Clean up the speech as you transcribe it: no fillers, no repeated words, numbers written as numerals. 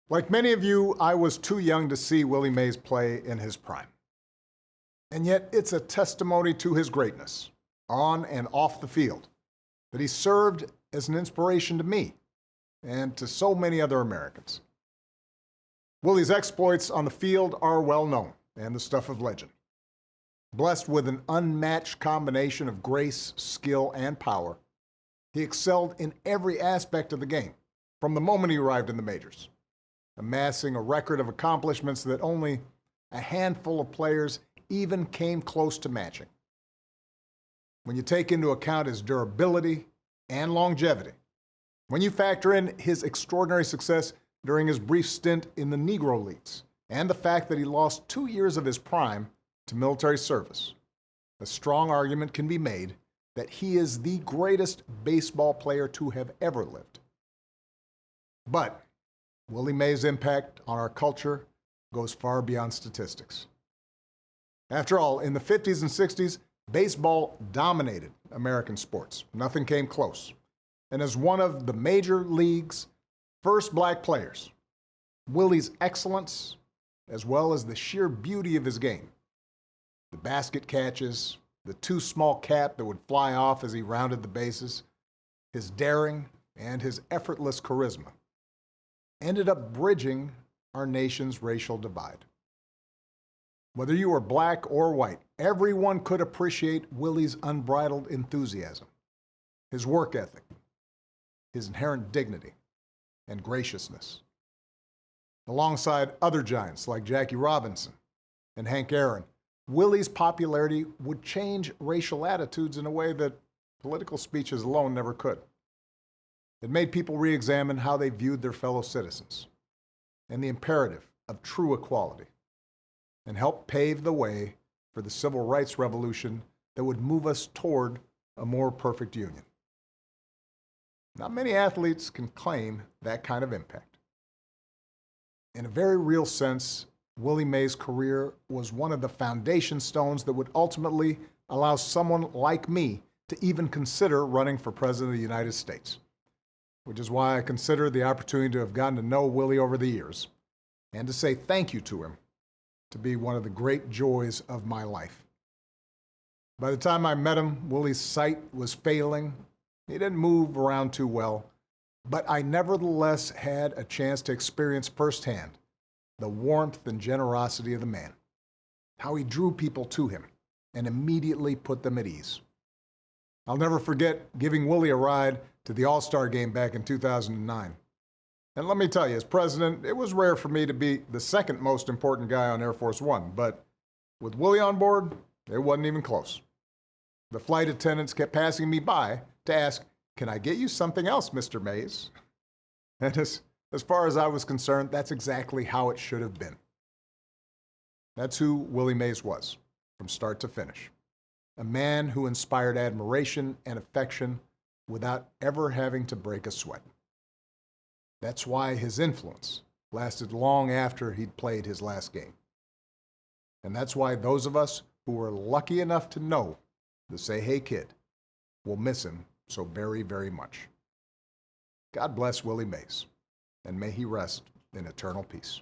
Like many of you, I was too young to see Willie Mays play in his prime. And yet it's a testimony to his greatness, on and off the field, that he served as an inspiration to me and to so many other Americans. Willie's exploits on the field are well known and the stuff of legend. Blessed with an unmatched combination of grace, skill, and power, he excelled in every aspect of the game from the moment he arrived in the majors, amassing a record of accomplishments that only a handful of players even came close to matching. When you take into account his durability and longevity, when you factor in his extraordinary success during his brief stint in the Negro Leagues, and the fact that he lost 2 years of his prime to military service, a strong argument can be made that he is the greatest baseball player to have ever lived. But Willie Mays' impact on our culture goes far beyond statistics. After all, in the 50s and 60s, baseball dominated American sports. Nothing came close. And as one of the major league's first black players, Willie's excellence, as well as the sheer beauty of his game, the basket catches, the too small cap that would fly off as he rounded the bases, his daring and his effortless charisma, ended up bridging our nation's racial divide. Whether you were black or white, everyone could appreciate Willie's unbridled enthusiasm, his work ethic, his inherent dignity, and graciousness. Alongside other giants like Jackie Robinson and Hank Aaron, Willie's popularity would change racial attitudes in a way that political speeches alone never could. It made people re-examine how they viewed their fellow citizens and the imperative of true equality, and helped pave the way for the civil rights revolution that would move us toward a more perfect union. Not many athletes can claim that kind of impact. In a very real sense, Willie Mays' career was one of the foundation stones that would ultimately allow someone like me to even consider running for President of the United States, which is why I consider the opportunity to have gotten to know Willie over the years and to say thank you to him to be one of the great joys of my life. By the time I met him, Willie's sight was failing. He didn't move around too well, but I nevertheless had a chance to experience firsthand the warmth and generosity of the man, how he drew people to him and immediately put them at ease. I'll never forget giving Willie a ride to the All-Star game back in 2009. And let me tell you, as president, it was rare for me to be the second most important guy on Air Force One, but with Willie on board, it wasn't even close. The flight attendants kept passing me by to ask, "Can I get you something else, Mr. Mays?" And as far as I was concerned, that's exactly how it should have been. That's who Willie Mays was, from start to finish. A man who inspired admiration and affection without ever having to break a sweat. That's why his influence lasted long after he'd played his last game. And that's why those of us who were lucky enough to know the Say Hey Kid will miss him so very, very much. God bless Willie Mays, and may he rest in eternal peace.